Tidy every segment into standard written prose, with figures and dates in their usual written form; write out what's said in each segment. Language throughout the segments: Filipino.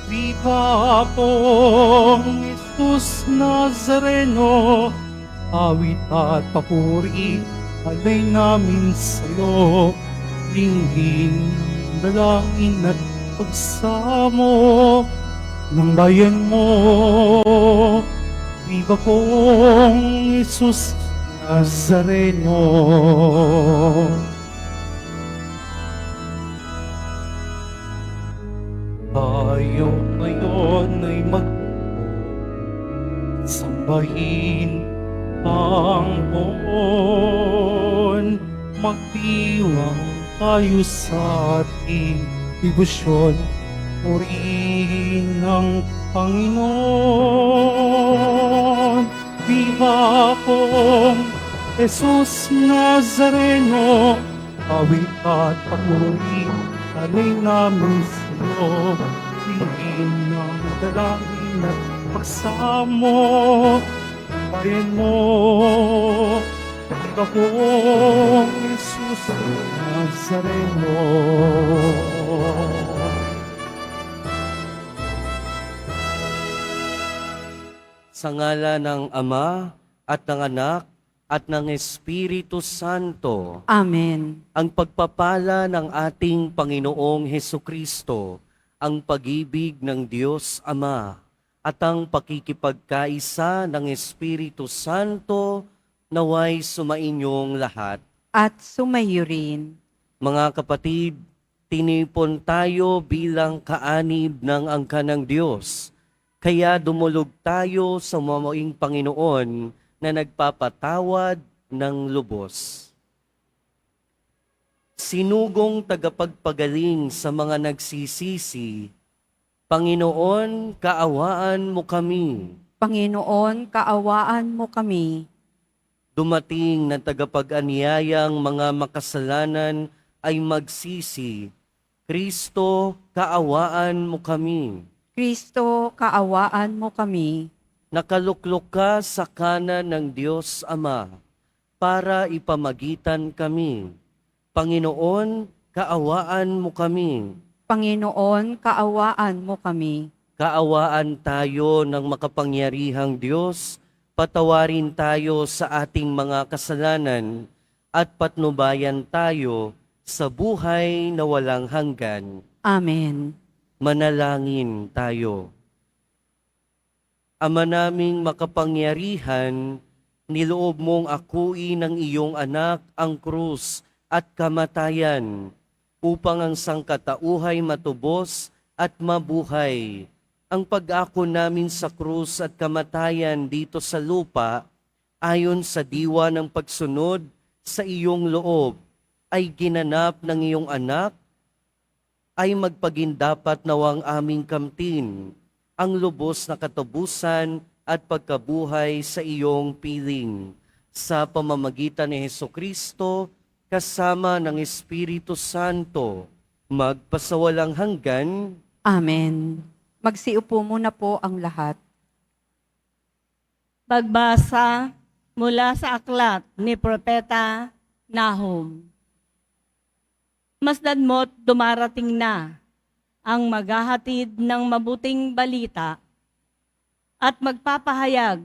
Viva pong Jesus Nazareno, awit at papuri, alay namin sa'yo. Dinggin ng dalangin at pagsamo ng bayan mo. Viva pong Jesus Nazareno. Tayo ngayon ay magsambahin ang Poon. Magdiwang tayo sa ating debosyon. Purihin ang Panginoon. Viva pong Jesus Nazareno, awit at papuri, alay namin sa'yo. Tingin ng dalangin at pagsamo, bayan mo. Viva pong Jesus Nazareno. Sa ngalan ng Ama at ng Anak at ng Espiritu Santo, Amen. ang pagpapala ng ating Panginoong Hesukristo, ang pag-ibig ng Diyos Ama, at ang pakikipagkaisa ng Espiritu Santo naway sumainyong lahat. At sumayo rin. Mga kapatid, tinipon tayo bilang kaanib ng angkan ng Diyos. Kaya dumulog tayo sa mamaing Panginoon na nagpapatawad ng lubos. Sinugong tagapagpagaling sa mga nagsisisi, Panginoon, kaawaan mo kami. Panginoon, kaawaan mo kami. Dumating na tagapag-anyayang mga makasalanan ay magsisi, Kristo, kaawaan mo kami. Kristo, kaawaan mo kami. Nakaluklok ka sa kanan ng Diyos Ama para ipamagitan kami. Panginoon, kaawaan mo kami. Panginoon, kaawaan mo kami. Kaawaan tayo ng makapangyarihang Diyos, patawarin tayo sa ating mga kasalanan at patnubayan tayo sa buhay na walang hanggan. Amen. Manalangin tayo. Ama naming makapangyarihan, niloob mong akuin ng iyong anak ang krus at kamatayan upang ang sangkatauhay matubos at mabuhay. Ang pag-ako namin sa krus at kamatayan dito sa lupa, ayon sa diwa ng pagsunod sa iyong loob, ay ginanap ng iyong anak, ay magpagindapat nawang aming kamtin, ang lubos na katubusan at pagkabuhay sa iyong piling. Sa pamamagitan ni Hesukristo, kasama ng Espiritu Santo, magpasawalang hanggan. Amen. Magsiupo muna po ang lahat. Pagbasa mula sa aklat ni Propeta Nahum. Masdan mo't dumarating na ang maghahatid ng mabuting balita at magpapahayag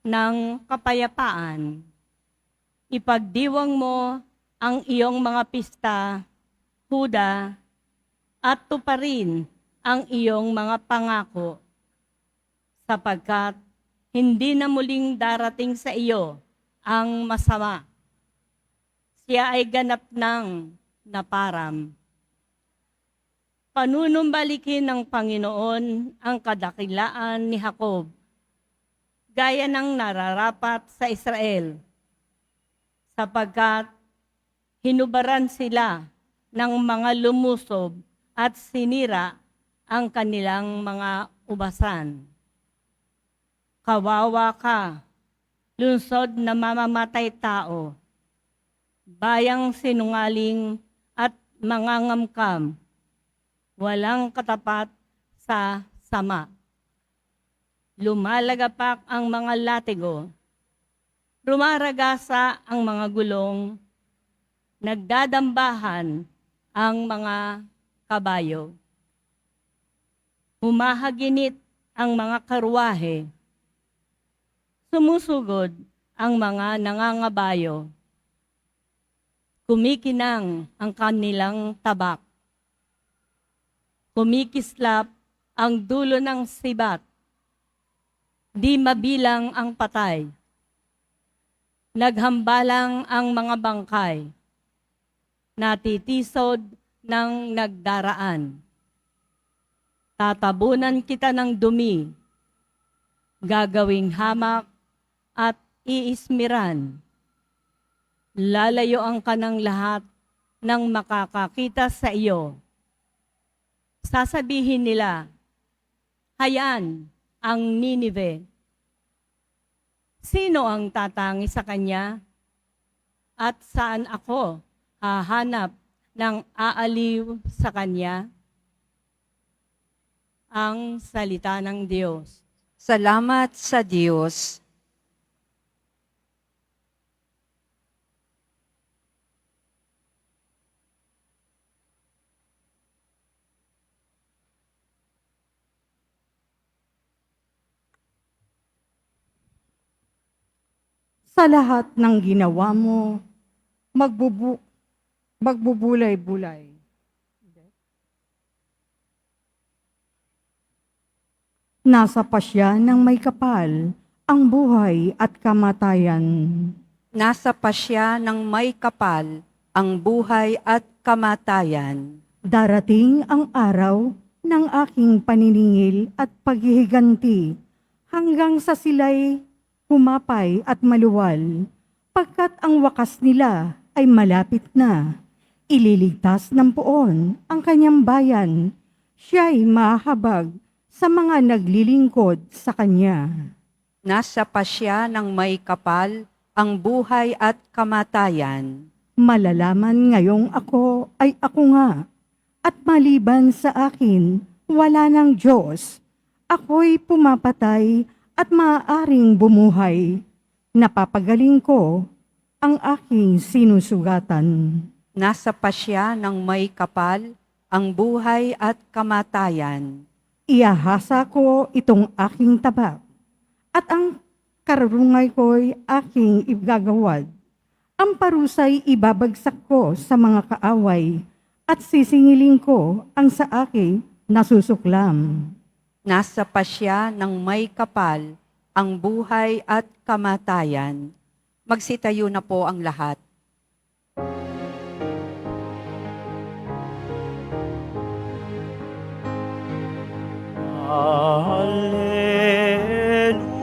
ng kapayapaan. Ipagdiwang mo ang iyong mga pista, Huda, at tuparin ang iyong mga pangako, sapagkat hindi na muling darating sa iyo ang masama. Siya ay ganap ng naparam. Panunumbalikin ng Panginoon ang kadakilaan ni Jacob, gaya ng nararapat sa Israel, sapagkat hinubaran sila ng mga lumusob at sinira ang kanilang mga ubasan. Kawawa ka, lungsod na mamamatay tao, bayang sinungaling at mangangamkam, walang katapat sa sama. Lumalagapak ang mga latigo, rumaragasa ang mga gulong, nagdadambahan ang mga kabayo. humahaginit ang mga karwahe, sumusugod ang mga nangangabayo, kumikinang ang kanilang tabak, kumikislap ang dulo ng sibat, di mabilang ang patay, naghambalang ang mga bangkay, natitisod ng nagdaraan. Tatabunan kita ng dumi, gagawing hamak at iismiran. Lalayuan ka ng lahat ng makakakita sa iyo. Sasabihin nila, hayan ang Ninive. Sino ang tatangi sa kanya? At saan ako hahanap ng aaliw sa kanya? Ang salita ng Diyos. Salamat sa Diyos. Sa lahat ng ginawa mo, magbubulay-bulay. Nasa pasya ng may kapal ang buhay at kamatayan. Nasa pasya ng may kapal ang buhay at kamatayan. Darating ang araw ng aking paniningil at paghihiganti hanggang sa sila'y humapay at maluwal, pagkat ang wakas nila ay malapit na. Ililigtas ng poon ang kanyang bayan, siya'y mahabag sa mga naglilingkod sa kanya. Nasa pasya ng may kapal ang buhay at kamatayan. Malalaman ngayong ako ay ako nga, at maliban sa akin, wala ng Diyos. Ako'y pumapatay at maaaring bumuhay. Napapagaling ko ang aking sinusugatan. Nasa pasya ng may kapal ang buhay at kamatayan. Iahasa ko itong aking tabak, at ang karurungay ko'y aking igagawad. Ang parusay ibabagsak ko sa mga kaaway, at sisingilin ko ang sa aking nasusuklam. Nasa pasya ng may kapal ang buhay at kamatayan. Magsitayo na po ang lahat.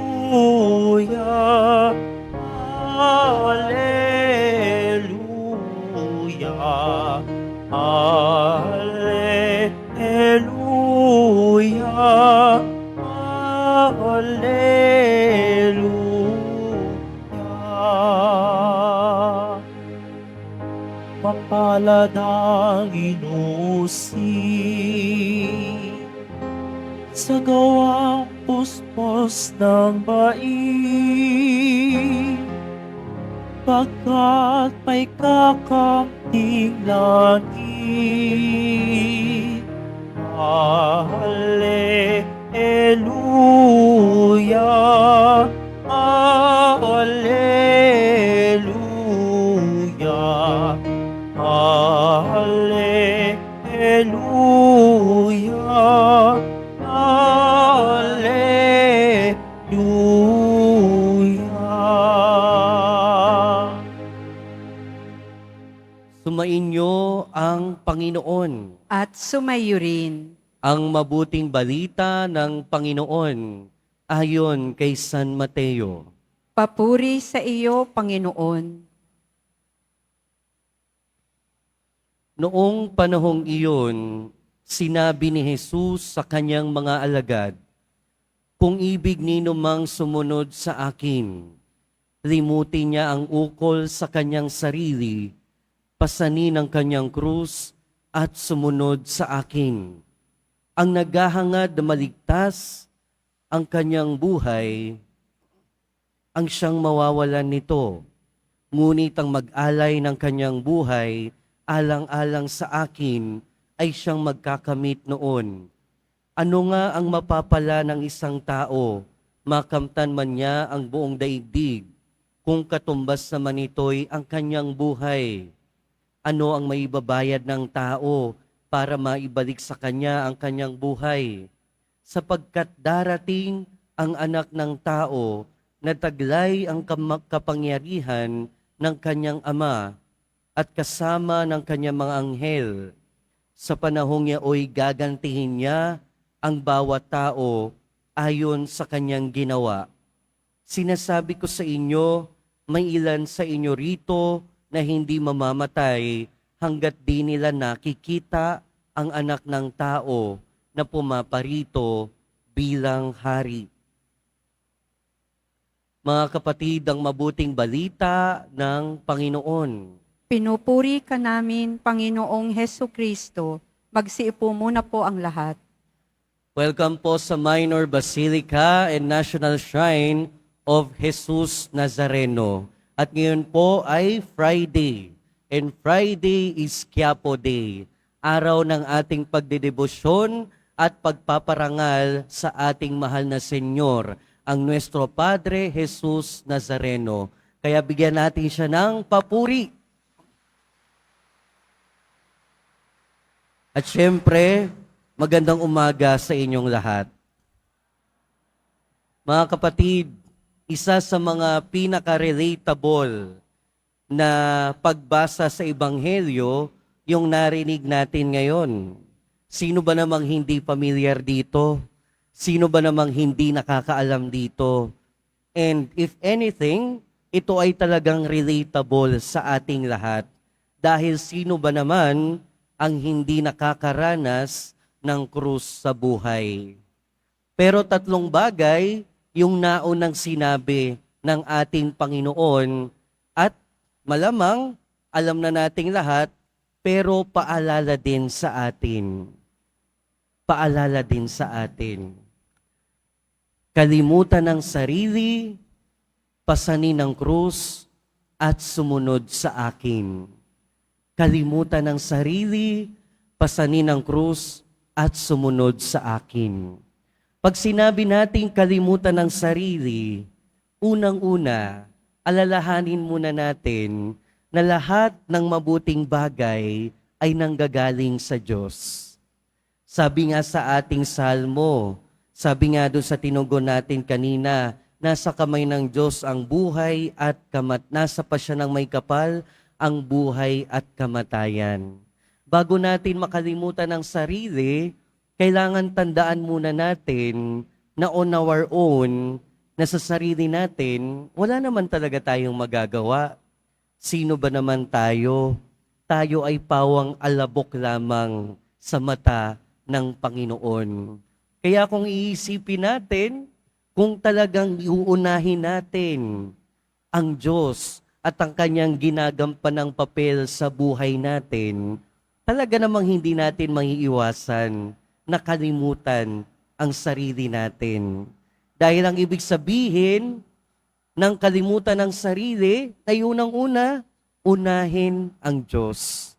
Alleluia, Alleluia, Alleluia, Alleluia. Mapalad ang inusig sa gawang puspos ng bai, pagkat may kakamting langit. Alleluia, Alleluia, Alleluia, Alleluia. Sumainyo ang Panginoon. At sumayo rin. Ang mabuting balita ng Panginoon ayon kay San Mateo. Papuri sa iyo, Panginoon. Noong panahong iyon, sinabi ni Jesus sa kanyang mga alagad, "Kung ibig nino mang sumunod sa akin, limutin niya ang ukol sa kanyang sarili, pasanin ang kanyang krus at sumunod sa akin. Ang naghahangad na maligtas ang kanyang buhay, ang siyang mawawalan nito. Ngunit ang mag-alay ng kanyang buhay, alang-alang sa akin, ay siyang magkakamit noon. Ano nga ang mapapala ng isang tao, makamtan man niya ang buong daigdig, kung katumbas naman ito'y ang kanyang buhay? Ano ang maibabayad ng tao para maibalik sa kanya ang kanyang buhay? Sapagkat darating ang anak ng tao na taglay ang kapangyarihan ng kanyang ama at kasama ng kanyang mga anghel. Sa panahong yaoy gagantihin niya ang bawat tao ayon sa kanyang ginawa. Sinasabi ko sa inyo, may ilan sa inyo rito na hindi mamamatay hanggat di nila nakikita ang anak ng tao na pumaparito bilang hari. Mga kapatid, ang mabuting balita ng Panginoon. Pinupuri ka namin, Panginoong Heso Kristo. Magsiupo muna po ang lahat. Welcome po sa Minor Basilica and National Shrine of Jesus Nazareno. At ngayon po ay Friday. And Friday is Quiapo Day, araw ng ating pagdedebosyon at pagpaparangal sa ating mahal na Senyor, ang Nuestro Padre Jesus Nazareno. Kaya bigyan natin siya ng papuri. At syempre, magandang umaga sa inyong lahat. Mga kapatid, isa sa mga pinaka-relatable na pagbasa sa Ebanghelyo, yung narinig natin ngayon. Sino ba namang hindi familiar dito? Sino ba namang hindi nakakaalam dito? And if anything, ito ay talagang relatable sa ating lahat. Dahil sino ba naman ang hindi nakakaranas ng krus sa buhay? Pero tatlong bagay yung naunang sinabi ng ating Panginoon at malamang alam na nating lahat, pero paalala din sa atin. Paalala din sa atin. Kalimutan ng sarili, pasanin ng krus, at sumunod sa akin. Kalimutan ng sarili, pasanin ng krus, at sumunod sa akin. Pag sinabi nating kalimutan ng sarili, unang-una, alalahanin muna natin na lahat ng mabuting bagay ay nanggagaling sa Diyos. Sabi nga sa ating salmo, sabi nga doon sa tinugon natin kanina, nasa kamay ng Diyos ang buhay at nasa pa siya ng may kapal ang buhay at kamatayan. Bago natin makalimutan ang sarili, kailangan tandaan muna natin na on our own, na sa sarili natin, wala naman talaga tayong magagawa. Sino ba naman tayo? Tayo ay pawang alabok lamang sa mata ng Panginoon. Kaya kung iisipin natin, kung talagang iuunahin natin ang Diyos at ang kanyang ginagampanang papel sa buhay natin, talaga namang hindi natin maiiwasan nakalimutan ang sarili natin. Dahil ang ibig sabihin ng kalimutan ng sarili ay unang-una, unahin ang Diyos.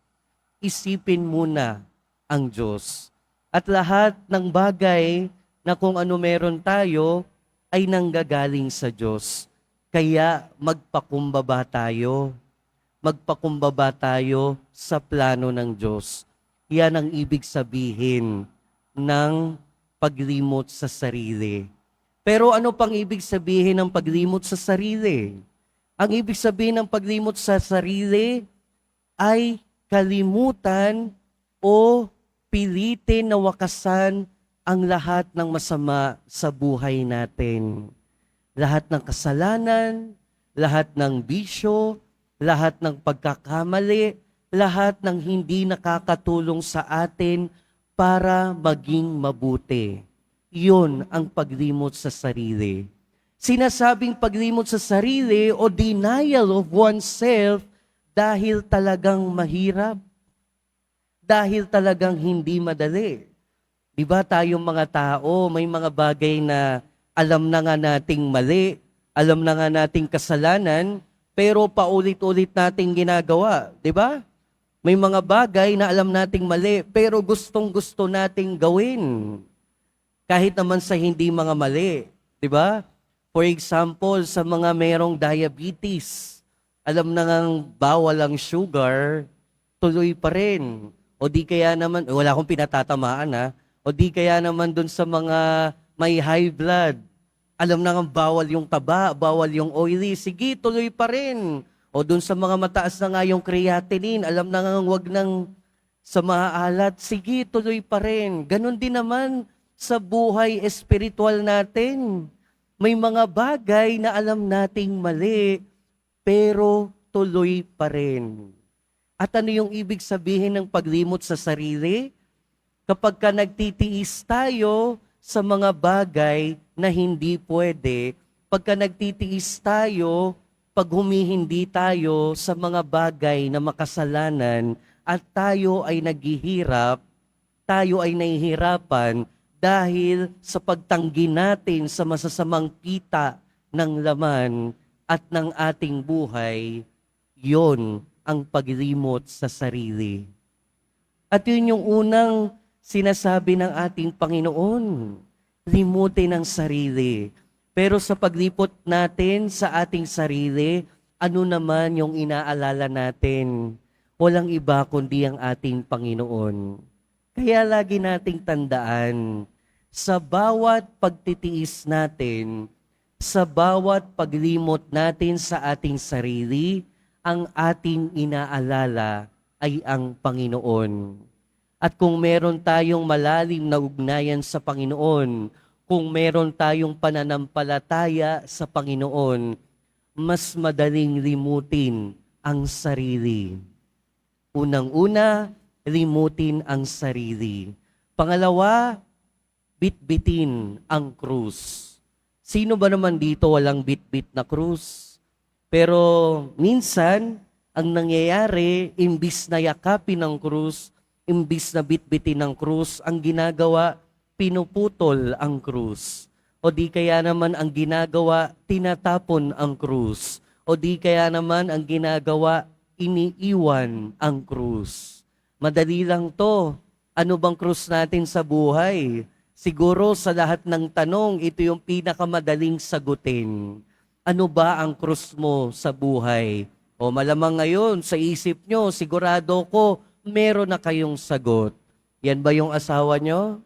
Isipin muna ang Diyos. At lahat ng bagay na kung ano meron tayo ay nanggagaling sa Diyos. Kaya magpakumbaba tayo. Magpakumbaba tayo sa plano ng Diyos. Yan ang ibig sabihin ng paglimot sa sarili. Pero ano pang ibig sabihin ng paglimot sa sarili? Ang ibig sabihin ng paglimot sa sarili ay kalimutan o pilitin na wakasan ang lahat ng masama sa buhay natin. Lahat ng kasalanan, lahat ng bisyo, lahat ng pagkakamali, lahat ng hindi nakakatulong sa atin para maging mabuti. Yun ang paglimot sa sarili. Sinasabing paglimot sa sarili o denial of oneself dahil talagang mahirap. Dahil talagang hindi madali. Diba tayong mga tao, may mga bagay na alam na nga nating mali, alam na nga nating kasalanan, pero paulit-ulit nating ginagawa. Diba? May mga bagay na alam nating mali, pero gustong-gusto nating gawin. Kahit naman sa hindi mga mali, 'di ba? For example, sa mga merong diabetes, alam na ngang bawal ang sugar, tuloy pa rin. O di kaya naman, wala akong pinatatamaan ha, o di kaya naman dun sa mga may high blood, alam na ngang bawal yung taba, bawal yung oily, sige, tuloy pa rin. O dun sa mga mataas na nga yung creatinine, alam na ngang wag nang sa maalat, sige, tuloy pa rin. Ganon din naman sa buhay espiritual natin. May mga bagay na alam nating mali, pero tuloy pa rin. At ano yung ibig sabihin ng paglimot sa sarili? Kapag ka nagtitiis tayo sa mga bagay na hindi pwede, pagka nagtitiis tayo, pag humihindi tayo sa mga bagay na makasalanan at tayo ay naghihirap, tayo ay nahihirapan dahil sa pagtanggi natin sa masasamang kita ng laman at ng ating buhay, yon ang paglimot sa sarili. At yun yung unang sinasabi ng ating Panginoon, limutin ang sarili. Pero sa paglipot natin sa ating sarili, ano naman yung inaalala natin? Walang iba kundi ang ating Panginoon. Kaya lagi nating tandaan, sa bawat pagtitiis natin, sa bawat paglimot natin sa ating sarili, ang ating inaalala ay ang Panginoon. At kung meron tayong malalim na ugnayan sa Panginoon, kung meron tayong pananampalataya sa Panginoon, mas madaling limutin ang sarili. Unang-una, limutin ang sarili. Pangalawa, bitbitin ang krus. Sino ba naman dito walang bitbit na krus? Pero minsan, ang nangyayari, imbis na yakapin ang krus, imbis na bitbitin ang krus, ang ginagawa, pinuputol ang krus. O di kaya naman ang ginagawa, tinatapon ang krus. O di kaya naman ang ginagawa, iniiwan ang krus. Madali lang to. Ano bang krus natin sa buhay? Siguro sa lahat ng tanong, ito yung pinakamadaling sagutin. Ano ba ang krus mo sa buhay? O malamang ngayon, sa isip nyo, sigurado ko, meron na kayong sagot. Yan ba yung asawa nyo?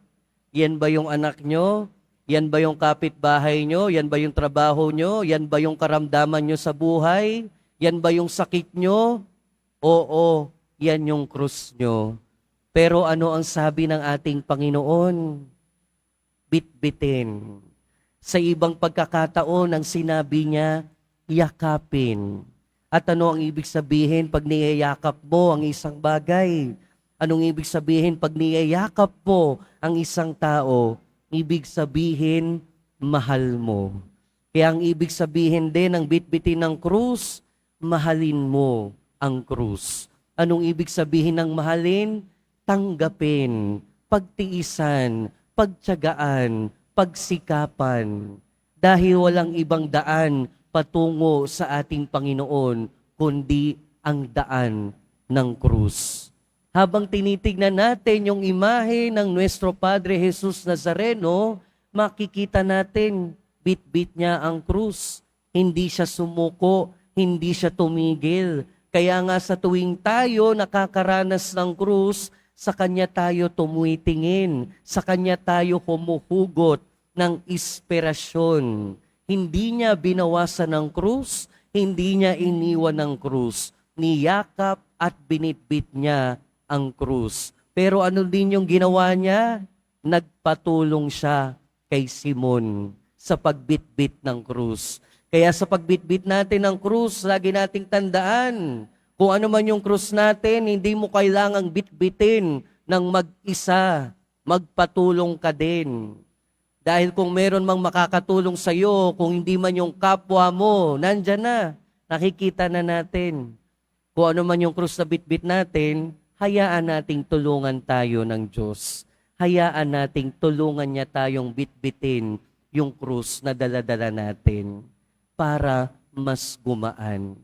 Yan ba yung anak nyo? Yan ba yung kapitbahay nyo? Yan ba yung trabaho nyo? Yan ba yung karamdaman nyo sa buhay? Yan ba yung sakit nyo? Oo, yan yung krus nyo. Pero ano ang sabi ng ating Panginoon? Bitbitin. Sa ibang pagkakataon, ang sinabi niya, yakapin. At ano ang ibig sabihin pag niyayakap mo ang isang bagay? Anong ibig sabihin pag niyayakap mo ang isang tao? Ibig sabihin, mahal mo. Kaya ang ibig sabihin din ng bitbitin ng krus, mahalin mo ang krus. Anong ibig sabihin ng mahalin? Tanggapin, pagtiisan, pagtiyagaan, pagsikapan. Dahil walang ibang daan patungo sa ating Panginoon, kundi ang daan ng krus. Habang tinitignan natin yung imahe ng Nuestro Padre Jesus Nazareno, makikita natin, bit-bit niya ang krus. Hindi siya sumuko, hindi siya tumigil. Kaya nga sa tuwing tayo nakakaranas ng krus, sa Kanya tayo tumitingin, sa Kanya tayo humuhugot ng inspirasyon. Hindi niya binawasan ng krus, hindi niya iniwan ng krus. Niyakap at binitbit niya ang krus. Pero ano din yung ginawa niya? Nagpatulong siya kay Simon sa pagbitbit ng krus. Kaya sa pagbitbit natin ng krus, lagi nating tandaan, kung ano man yung krus natin, hindi mo kailangang bitbitin ng mag-isa. Magpatulong ka din. Dahil kung meron mang makakatulong sa iyo, kung hindi man yung kapwa mo, nandyan na. Nakikita na natin. Kung ano man yung krus na bitbit natin, hayaan nating tulungan tayo ng Diyos. Hayaan nating tulungan niya tayong bitbitin yung krus na daladala natin para mas gumaan.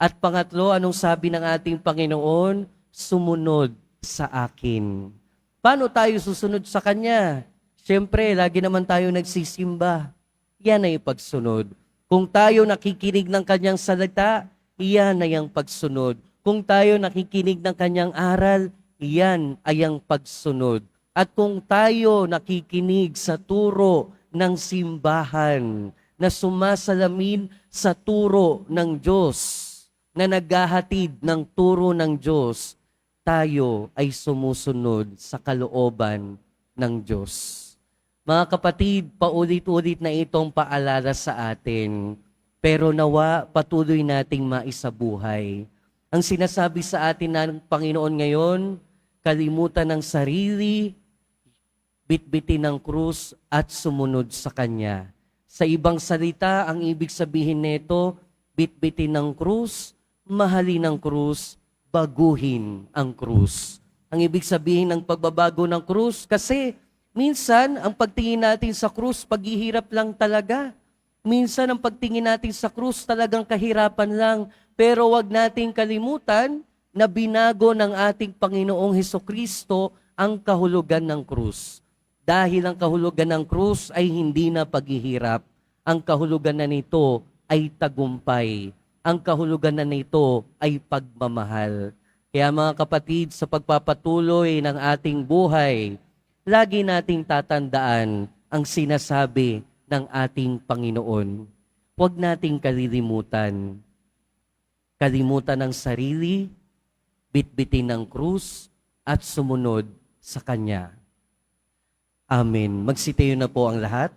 At pangatlo, anong sabi ng ating Panginoon? Sumunod sa akin. Paano tayo susunod sa Kanya? Siyempre, lagi naman tayo nagsisimba. Yan ay pagsunod. Kung tayo nakikinig ng kanyang salita, iyan ay ang pagsunod. Kung tayo nakikinig ng kanyang aral, iyan ay ang pagsunod. At kung tayo nakikinig sa turo ng simbahan na sumasalamin sa turo ng Diyos, na naghahatid ng turo ng Diyos, tayo ay sumusunod sa kalooban ng Diyos. Mga kapatid, paulit-ulit na itong paalala sa atin, pero nawa patuloy nating maisabuhay. Ang sinasabi sa atin ng Panginoon ngayon, kalimutan ng sarili, bitbitin ng krus at sumunod sa Kanya. Sa ibang salita, ang ibig sabihin nito, bitbitin ng krus, mahalin ang krus, baguhin ang krus. Ang ibig sabihin ng pagbabago ng krus, kasi minsan ang pagtingin natin sa krus, paghihirap lang talaga. Minsan ang pagtingin natin sa krus, talagang kahirapan lang. Pero wag nating kalimutan na binago ng ating Panginoong Hesukristo ang kahulugan ng krus. Dahil ang kahulugan ng krus ay hindi na paghihirap. Ang kahulugan na nito ay tagumpay. Ang kahulugan na nito ay pagmamahal. Kaya mga kapatid, sa pagpapatuloy ng ating buhay, lagi nating tatandaan ang sinasabi ng ating Panginoon. Huwag nating kalilimutan. Kalimutan ng sarili, bitbitin ng krus, at sumunod sa Kanya. Amen. Magsitayo na po ang lahat.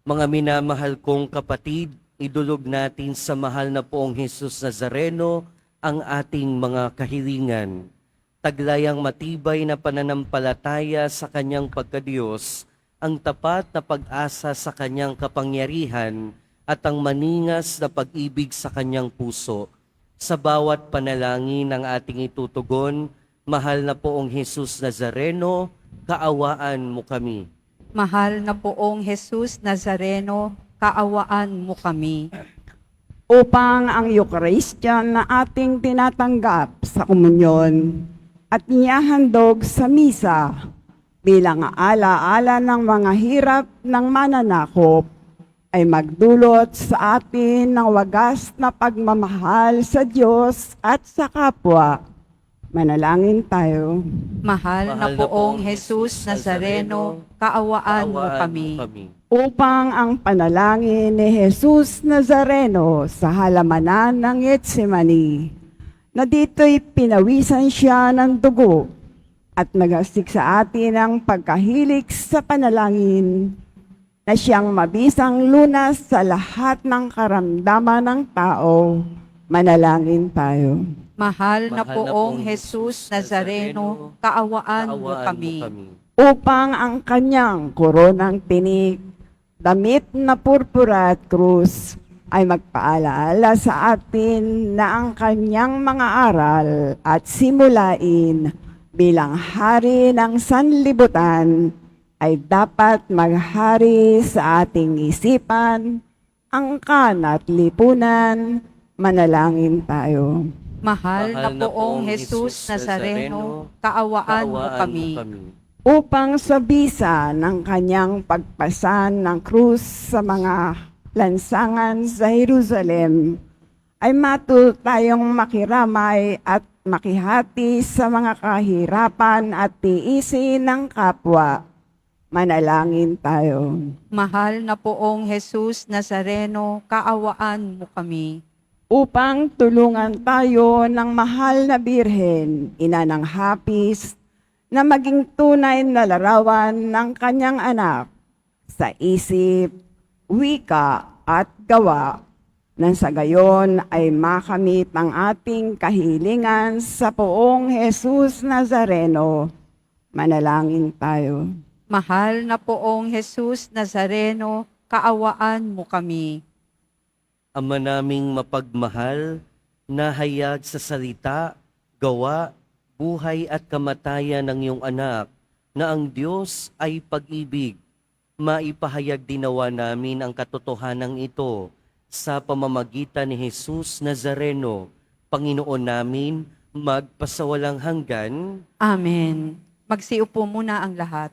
Mga minamahal kong kapatid, idulog natin sa mahal na poong Jesus Nazareno ang ating mga kahilingan. Taglayang matibay na pananampalataya sa Kanyang pagkadiyos, ang tapat na pag-asa sa Kanyang kapangyarihan at ang maningas na pag-ibig sa Kanyang puso. Sa bawat panalangin ng ating itutugon, mahal na poong Jesus Nazareno, kaawaan mo kami. Mahal na poong Jesus Nazareno, kaawaan mo kami. Upang ang Eucharistia na ating tinatanggap sa komunyon at inihahandog sa misa bilang alaala ng mga hirap ng mananakop ay magdulot sa atin ng wagas na pagmamahal sa Diyos at sa kapwa. Manalangin tayo. Mahal na poong Jesus Nazareno, kaawaan mo kami. Upang ang panalangin ni Jesus Nazareno sa halamanan ng Getsemani, na dito'y pinawisan siya ng dugo at nagasik sa atin ang pagkahilig sa panalangin, na siyang mabisang lunas sa lahat ng karamdaman ng tao. Manalangin tayo. Mahal na poong Jesus Nazareno, kaawaan mo kami. Upang ang kanyang koronang tinik, damit na purpura at krus, ay magpaalaala sa atin na ang kanyang mga aral at simulain bilang hari ng sanlibutan ay dapat maghari sa ating isipan, angkan at lipunan. Manalangin tayo. Mahal na poong Jesus Nazareno, kaawaan mo kami. Upang sa bisa ng kanyang pagpasan ng krus sa mga lansangan sa Jerusalem, ay matuto tayong makiramay at makihati sa mga kahirapan at tiisin ng kapwa. Manalangin tayo. Mahal na poong Jesus Nazareno, kaawaan mo kami. Upang tulungan tayo ng mahal na Birhen, ina ng hapis, na maging tunay na larawan ng kanyang anak sa isip, wika at gawa, nang sa gayon ay makamit ang ating kahilingan sa poong Jesus Nazareno. Manalangin tayo. Mahal na poong Jesus Nazareno, kaawaan mo kami. Ama naming mapagmahal, nahayag sa salita, gawa, buhay at kamatayan ng iyong anak, na ang Diyos ay pag-ibig. Maipahayag din nawa namin ang katotohanan ito sa pamamagitan ni Jesus Nazareno, Panginoon namin, magpasawalang hanggan. Amen. Magsiupo muna ang lahat.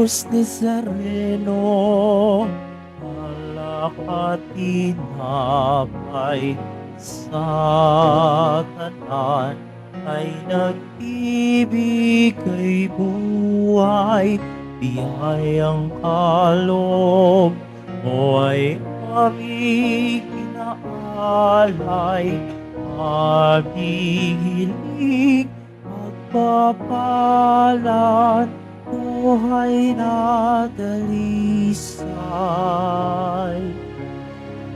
Jesus Nazareno, alak at tinapay sa kanan ay nag-ibigay buhay. Biyayang kaloob mo ay aming inaalay, aming hiling pagpapalan, buhay na dalisay.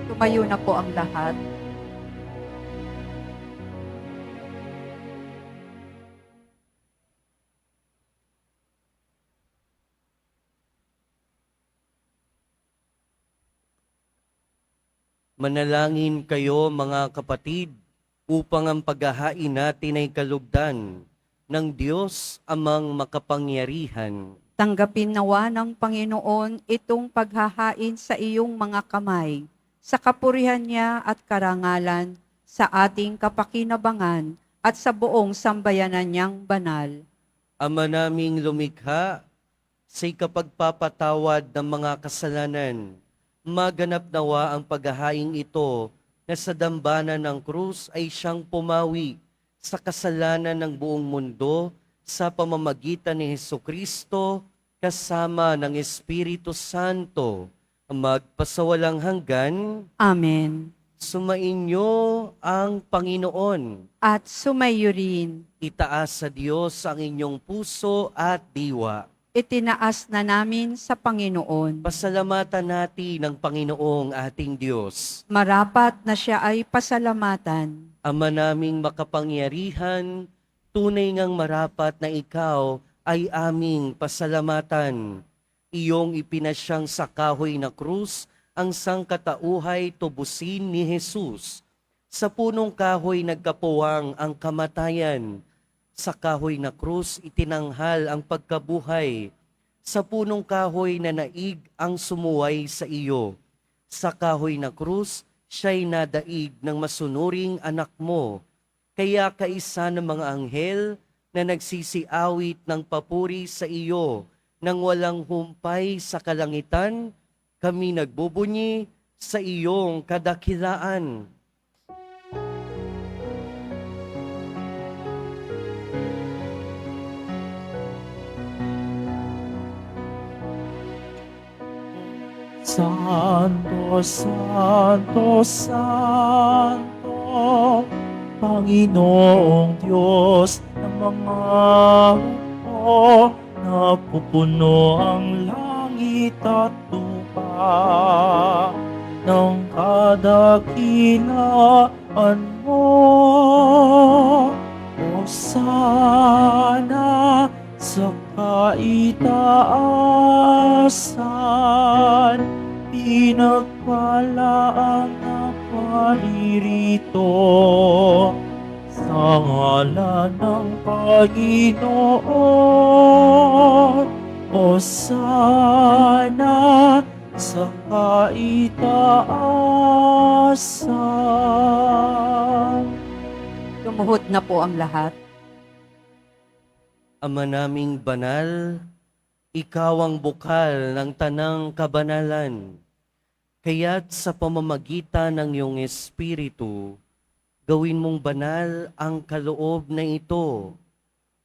Tumayo na po ang lahat. Manalangin kayo mga kapatid upang ang paghahain natin ay kalugdan ng Diyos amang makapangyarihan. Tanggapin nawa ng Panginoon itong paghahain sa iyong mga kamay, sa kapurihan niya at karangalan, sa ating kapakinabangan at sa buong sambayanan niyang banal. Ama naming lumikha, sa kapagpapatawad ng mga kasalanan, maganap nawa ang paghahaing ito na sa dambana ng krus ay siyang pumawi sa kasalanan ng buong mundo sa pamamagitan ni Hesukristo kasama ng Espiritu Santo, magpasawalang hanggan. Amen. Sumainyo ang Panginoon. At sumayo rin, Itaas sa Diyos ang inyong puso at diwa. itinaas na namin sa Panginoon. Pasalamatan natin ang Panginoong ating Diyos. Marapat na siya ay pasalamatan. Ama naming makapangyarihan, tunay ngang marapat na ikaw ay aming pasalamatan. Iyong ipinasyang sa kahoy na krus ang sangkatauhay tubusin ni Jesus. Sa punong kahoy nagkapuwang ang kamatayan. Sa kahoy na krus itinanghal ang pagkabuhay. Sa punong kahoy na naig ang sumuway sa iyo. Sa kahoy na krus, siya'y nadaig ng masunuring anak mo. Kaya kaisa ng mga anghel na nagsisiawit ng papuri sa iyo, nang walang humpay sa kalangitan, kami nagbubunyi sa iyong kadakilaan. Santo, Santo, Santo, Panginoong Diyos ng mga hukbo, napupuno ang langit at lupa ng kadakilaan mo. Hosana sa kaitaasan, pinagpala ang naparirito sa ngalan ng Panginoon. Hosana sa kaitaasan. Lumuhod na po ang lahat. Ama naming banal, ikaw ang bukal ng tanang kabanalan. Kaya't sa pamamagitan ng iyong Espiritu, gawin mong banal ang kaloob na ito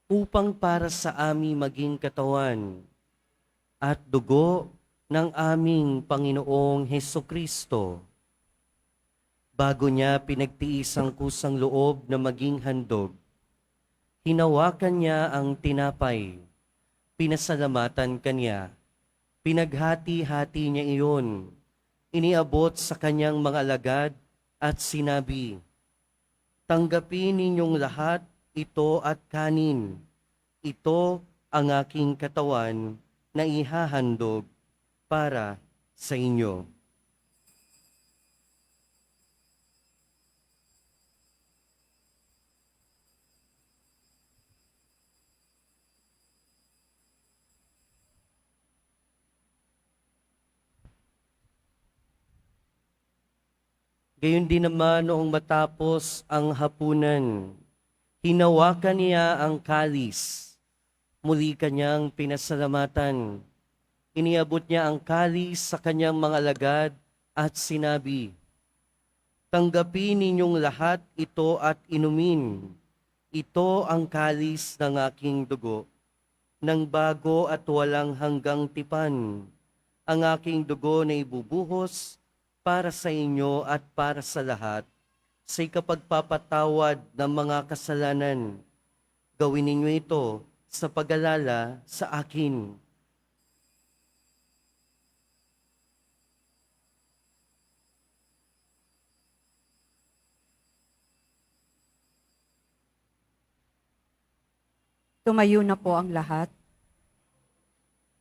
upang para sa amin maging katawan at dugo ng aming Panginoong Hesukristo. Bago niya pinagtiis ang kusang loob na maging handog, hinawakan niya ang tinapay, pinasalamatan kanya. Pinaghati-hati niya iyon. Iniabot sa kanyang mga alagad at sinabi, "Tanggapin ninyong lahat ito at kanin. Ito ang aking katawan na ihahandog para sa inyo." Gayon din naman noong matapos ang hapunan, hinawakan niya ang kalis. Muli kanyang pinasalamatan. Iniabot niya ang kalis sa kanyang mga alagad at sinabi, "Tanggapin ninyong lahat ito at inumin. Ito ang kalis ng aking dugo, ng bago at walang hanggang tipan. Ang aking dugo na ibubuhos para sa inyo at para sa lahat, sa ikapagpapatawad ng mga kasalanan. Gawin ninyo ito sa pag-alala sa akin." Tumayo na po ang lahat.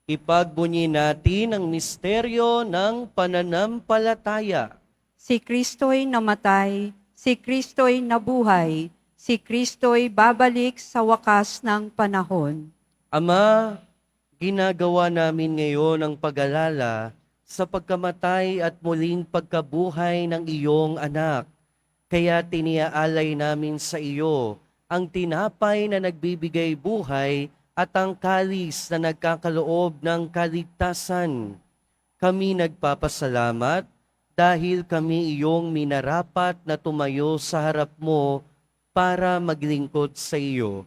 Ipagbunyi natin ang misteryo ng pananampalataya. Si Kristo'y namatay, si Kristo'y nabuhay, si Kristo'y babalik sa wakas ng panahon. Ama, ginagawa namin ngayon ang pag-alala sa pagkamatay at muling pagkabuhay ng iyong anak. Kaya tiniaalay namin sa iyo ang tinapay na nagbibigay buhay at ang kalis na nagkakaloob ng kaligtasan. Kami nagpapasalamat dahil kami iyong minarapat na tumayo sa harap mo para maglingkod sa iyo.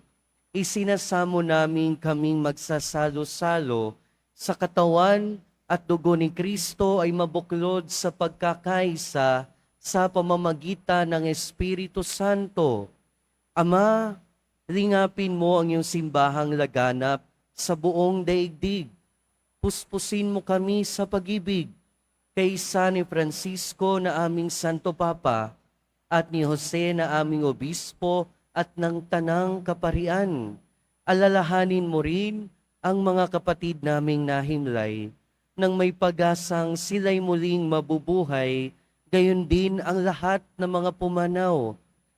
Isinasamo namin kaming magsasalo-salo sa katawan at dugo ni Kristo ay mabuklod sa pagkakaisa sa pamamagitan ng Espiritu Santo. Ama, lingapin mo ang iyong simbahang laganap sa buong daigdig. Puspusin mo kami sa pag-ibig kay San Francisco na aming Santo Papa at ni Jose na aming Obispo at ng Tanang Kaparian. Alalahanin mo rin ang mga kapatid naming nahimlay nang may pag-asang sila'y muling mabubuhay, gayon din ang lahat ng mga pumanaw.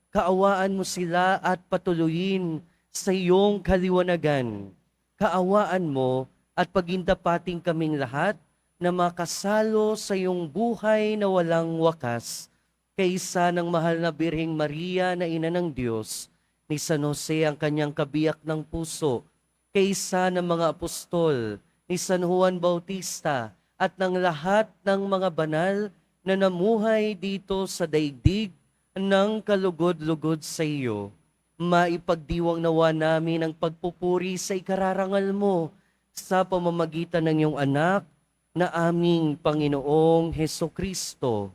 Kaawaan mo sila at patuloyin sa iyong kaliwanagan. Kaawaan mo at pagindapating kaming lahat na makasalo sa iyong buhay na walang wakas, kaysa ng mahal na Birheng Maria na Ina ng Diyos, ni San Jose ang kanyang kabiyak ng puso, kaysa ng mga apostol, ni San Juan Bautista, at ng lahat ng mga banal na namuhay dito sa daigdig ng kalugod-lugod sa iyo. Maipagdiwang nawa namin ang pagpupuri sa ikararangal mo sa pamamagitan ng iyong anak na aming Panginoong Hesukristo.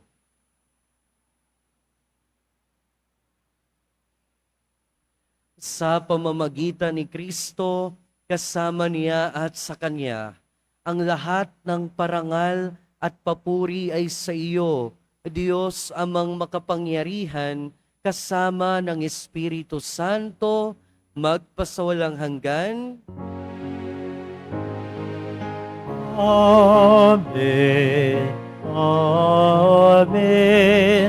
Sa pamamagitan ni Kristo, kasama niya at sa Kanya, ang lahat ng parangal at papuri ay sa iyo, Diyos amang makapangyarihan, kasama ng Espiritu Santo, magpasawalang hanggan. Amen. Amen.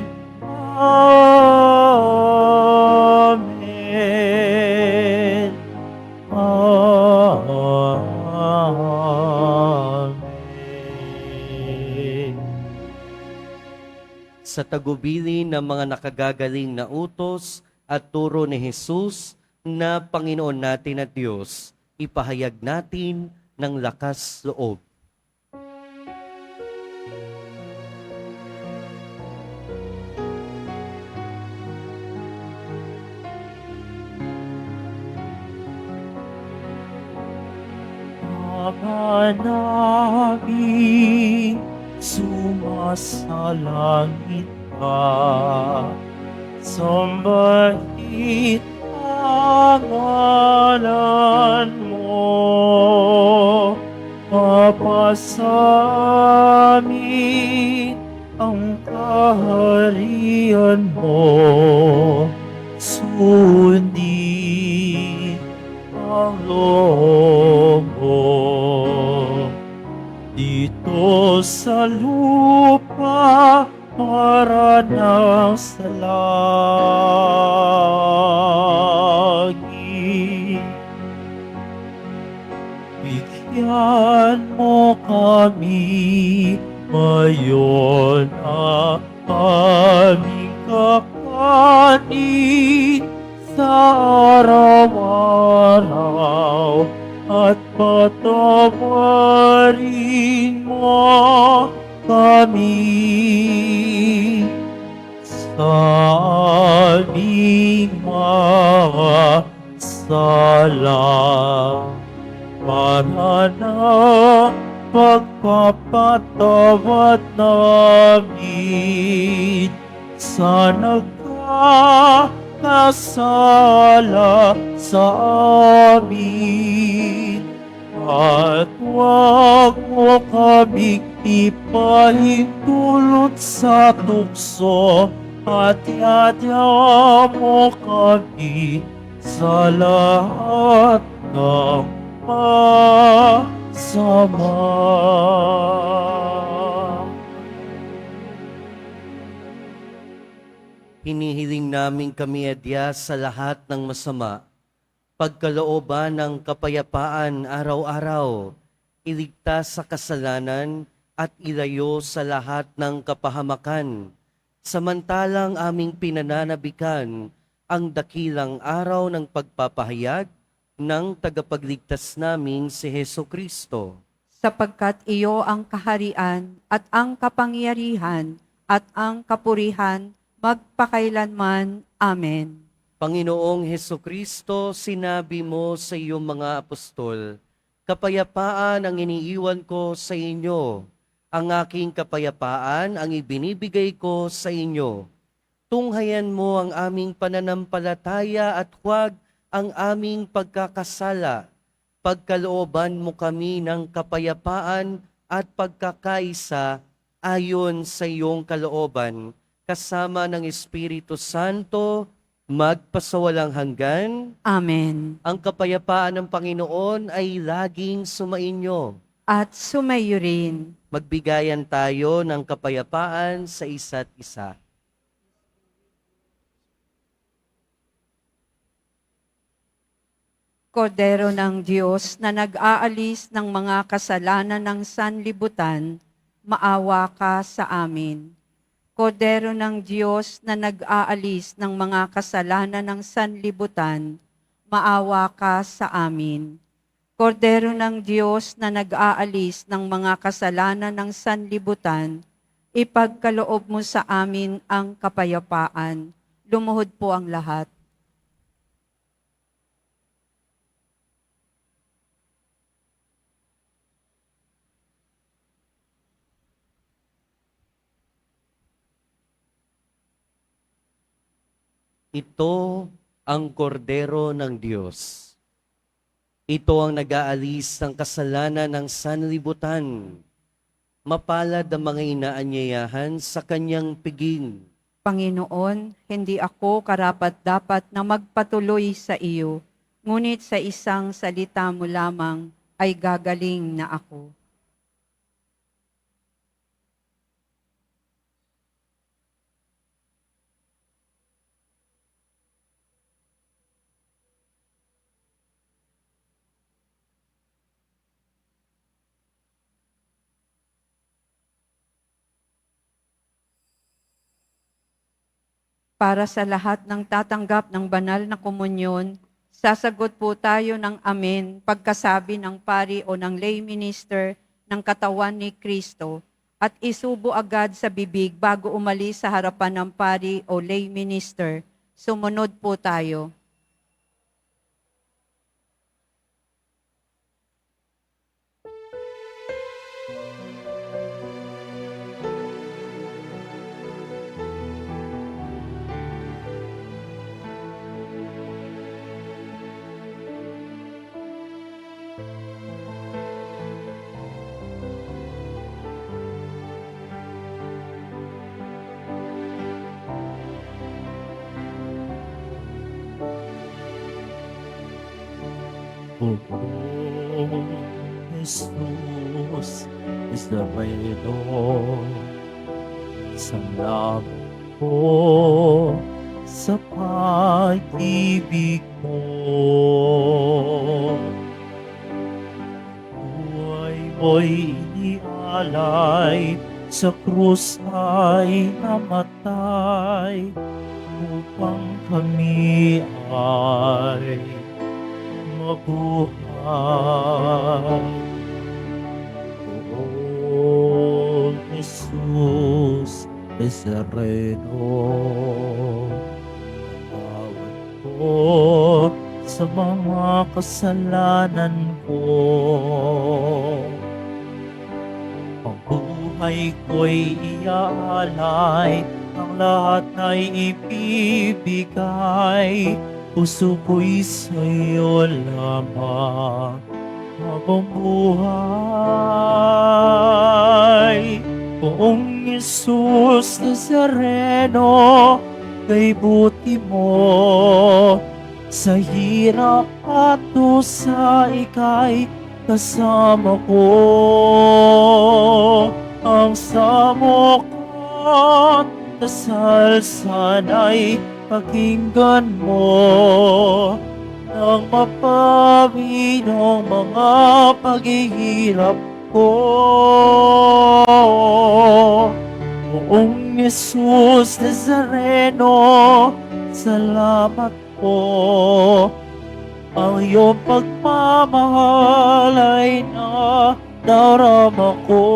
Amen. Amen. Sa tagubilin ng mga nakagagaling na utos at turo ni Jesus na Panginoon natin at Diyos, ipahayag natin ng lakas loob. Namin sumasalangit ka, sambahin ang ngalan mo. mapasamin ang kaharian mo. Sundin ang loob mo dito sa lupa para ng sa langit. Bigyan mo kami ngayon ang aming kakanin sa araw-araw at patawarin mo kami sa aming mga sala para na pagpapatawad namin sa nagkakasala sa amin. At huwag mo kaming ipahintulot sa tukso at yadya mo kami sa lahat ng masama. Hinihiling namin kami adya sa lahat ng masama, pagkalooban ng kapayapaan araw-araw, iligtas sa kasalanan at ilayo sa lahat ng kapahamakan, samantalang aming pinananabikan ang dakilang araw ng pagpapahayag ng tagapagligtas naming si Hesukristo. Sapagkat iyo ang kaharian at ang kapangyarihan at ang kapurihan magpakailanman. Amen. Panginoong Hesukristo, sinabi mo sa iyong mga apostol, kapayapaan ang iniiwan ko sa inyo, ang aking kapayapaan ang ibinibigay ko sa inyo. Tunghayan mo ang aming pananampalataya at huwag ang aming pagkakasala. Pagkalooban mo kami ng kapayapaan at pagkakaisa ayon sa iyong kalooban, kasama ng Espiritu Santo, magpasawalang hanggan. Amen. Ang kapayapaan ng Panginoon ay laging sumainyo. At sumayo rin. Magbigayan tayo ng kapayapaan sa isa't isa. Kordero ng Diyos na nag-aalis ng mga kasalanan ng sanlibutan, maawa ka sa amin. Kordero ng Diyos na nag-aalis ng mga kasalanan ng sanlibutan, maawa ka sa amin. Kordero ng Diyos na nag-aalis ng mga kasalanan ng sanlibutan, ipagkaloob mo sa amin ang kapayapaan. Lumuhod po ang lahat. Ito ang kordero ng Diyos. Ito ang nag-aalis ng kasalanan ng sanlibutan. Mapalad ang mga inaanyayahan sa kanyang piging. Panginoon, hindi ako karapat-dapat na magpatuloy sa iyo, ngunit sa isang salita mo lamang ay gagaling na ako. Para sa lahat ng tatanggap ng banal na komunyon, sasagot po tayo ng amen pagkasabi ng pari o ng lay minister ng katawan ni Kristo at isubo agad sa bibig bago umalis sa harapan ng pari o lay minister. Sumunod po tayo. Oh, Jesus, Nazareno, salamat po sa pag-ibig mo. Buhay mo'y inialay, sa krus ay namatay, upang kami ay mabuhay. O Jesus Nazareno, tawad ko sa mga kasalanan ko. Ang buhay ko'y iaalay, ang lahat ay ibibigay. Puso ko'y sa'yo lamang habang buhay. Poong Jesus Nazareno, kay buti mo, sa hirap at dusa ika'y kasama ko. Ang samo ko't dasal sana'y pakinggan mo, nang mapawi ng mga paghihirap ko. Poong Jesus Nazareno, salamat po. Ang iyong pagmamahal ay nadarama ko.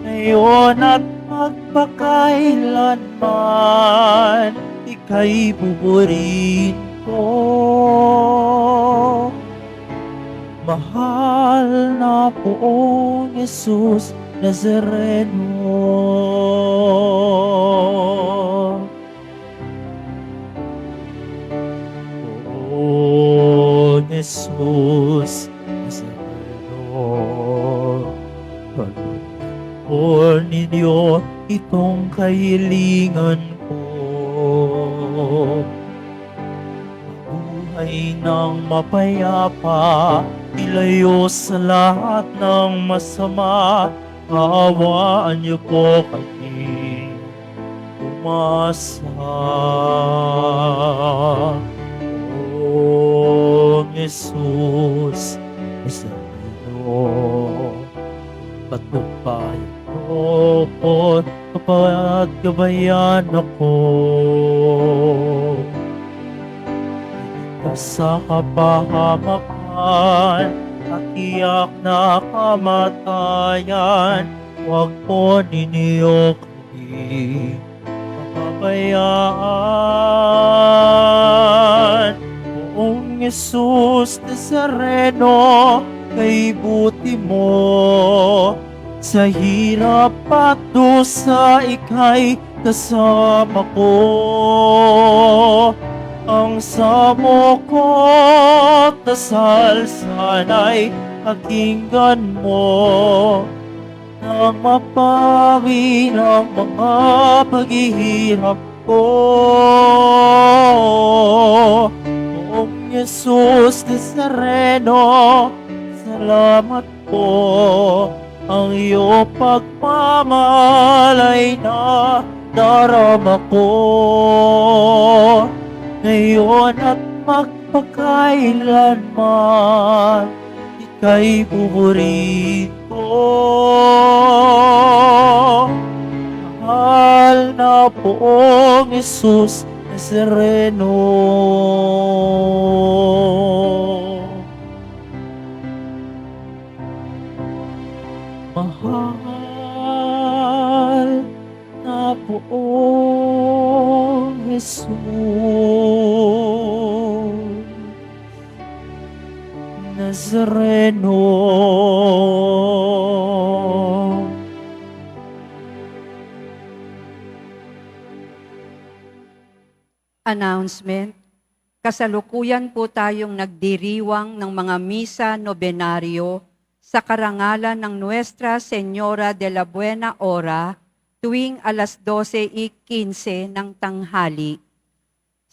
Ngayon at magpakailanman, ika'y buburihin ko. Mahal na Poong Jesus Nazareno. Poong Jesus Nazareno, o ninyo itong kahilingan ko. Mabuhay ng mapayapa, ilayo sa lahat ng masama. Kaawaan niyo po kami umasa. O Jesus Nazareno, patnubayan ko kapag gabayan ako. Sa kapahamakan at iyak na kamatayan, huwag po ninyo kami papabayaan. Poong Jesus Nazareno, kay buti mo, sa hirap at dusa ika'y kasama ko. Ang samo ko't dasal sana'y pakinggan mo, nang mapawi ng mga paghihirap ko. Poong Jesus Nazareno, salamat po. Ang iyong pagmamahal ay nadarama ko. Ngayon at magpakailanman, ika'y buburihin ko. Mahal na Poong Jesus Nazareno. Mahal na Poong Jesus Nazareno. Announcement. Kasalukuyan po tayong nagdiriwang ng mga misa nobenaryo sa karangalan ng Nuestra Señora de la Buena Hora tuwing alas 12:15 ng tanghali.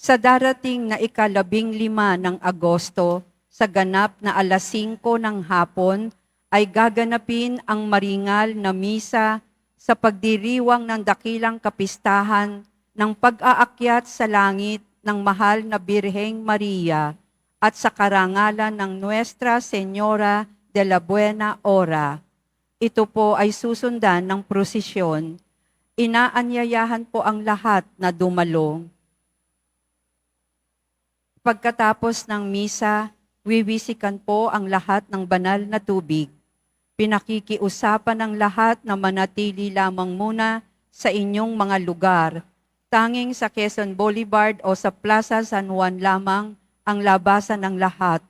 Sa darating na 15 ng Agosto, sa ganap na 5:00 ng hapon, ay gaganapin ang maringal na misa sa pagdiriwang ng dakilang kapistahan ng pag-aakyat sa langit ng mahal na Birheng Maria at sa karangalan ng Nuestra Señora de la Buena Hora. Ito po ay susundan ng prosesyon. Inaanyayahan po ang lahat na dumalo. Pagkatapos ng misa, wiwisikan po ang lahat ng banal na tubig. Pinakikiusapan ng lahat na manatili lamang muna sa inyong mga lugar. Tanging sa Quezon Boulevard o sa Plaza San Juan lamang ang labasan ng lahat.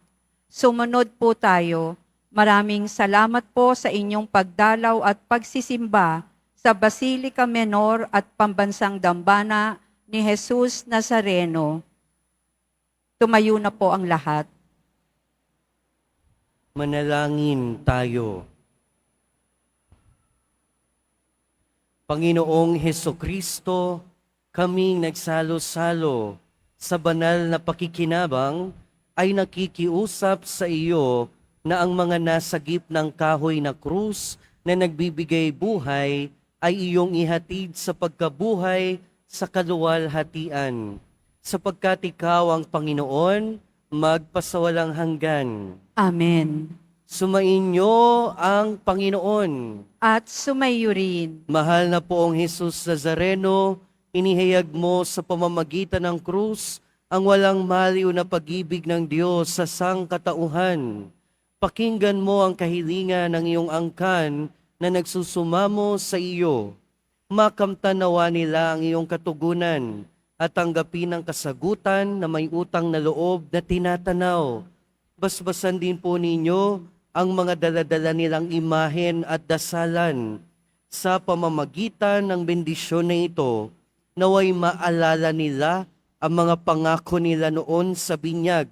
Sumunod po tayo. Maraming salamat po sa inyong pagdalaw at pagsisimba sa Basilica Menor at Pambansang Dambana ni Jesus Nazareno. Tumayo na po ang lahat. Manalangin tayo. Panginoong Hesukristo, kaming nagsalo-salo sa banal na pakikinabang ay nakikiusap sa iyo na ang mga nasagip ng kahoy na krus na nagbibigay buhay ay iyong ihatid sa pagkabuhay sa kaluwalhatian, sapagkat ikaw ang Panginoon, magpasawalang hanggan. Amen. Sumainyo ang Panginoon. At sumayo rin. Mahal na poong Jesus Nazareno, inihayag mo sa pamamagitan ng krus ang walang maliw na pag-ibig ng Diyos sa sangkatauhan. Pakinggan mo ang kahilingan ng iyong angkan na nagsusumamo sa iyo. Makamtanawa nila ang iyong katugunan at tanggapin ang kasagutan na may utang na loob na tinatanaw. Basbasan din po ninyo ang mga daladala nilang imahen at dasalan. Sa pamamagitan ng bendisyon na ito, naway maalala nila ang mga pangako nila noon sa binyag,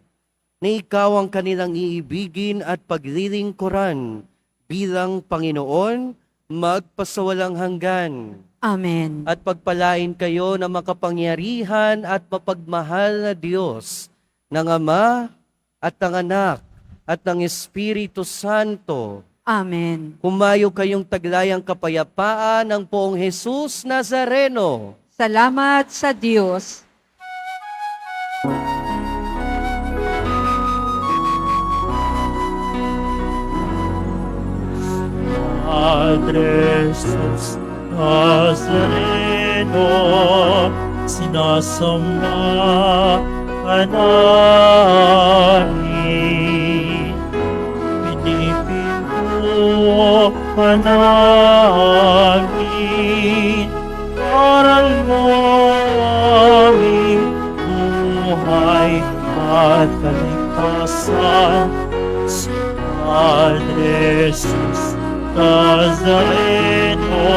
na ikaw ang kanilang iibigin at paglilingkuran bilang Panginoon, magpasawalang hanggan. Amen. At pagpalain kayo na makapangyarihan at mapagmahal na Diyos, ng Ama at ng Anak at ng Espiritu Santo. Amen. Humayo kayong taglayang kapayapaan ng poong Jesus Nazareno. Salamat sa Diyos. Padre Jesus Nazareno, sinasamba ka namin. Pinipinto ka namin. Aral mo aming buhay at kaligtasan. Si Padre Jesus Nazareno,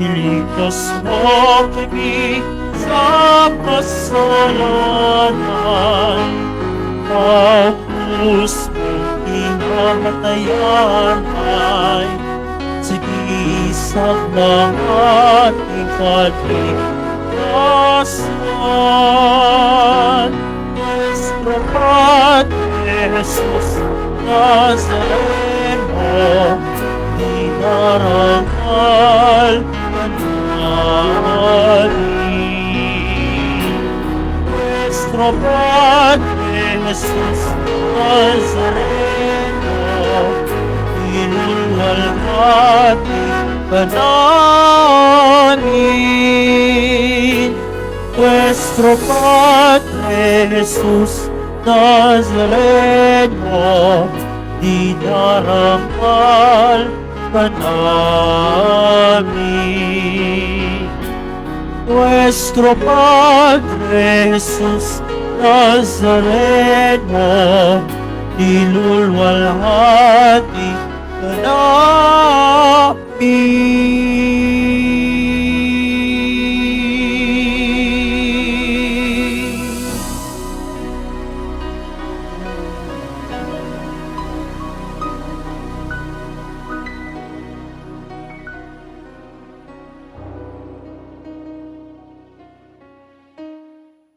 iligtas mo kami sa kasalanan. Tapos mong hinamatayan ay sigisag ng ating kaligtasan. Nuestro Padre Jesus Nazareno, dinarangal ka namin. Nuestro Padre Jesus Nazareno, inulwalhati ka namin. Nuestro Padre Jesus Nazareno, dinarangal ka namin. Nuestro Padre Jesus Nazareno, nilulwalhati ka namin.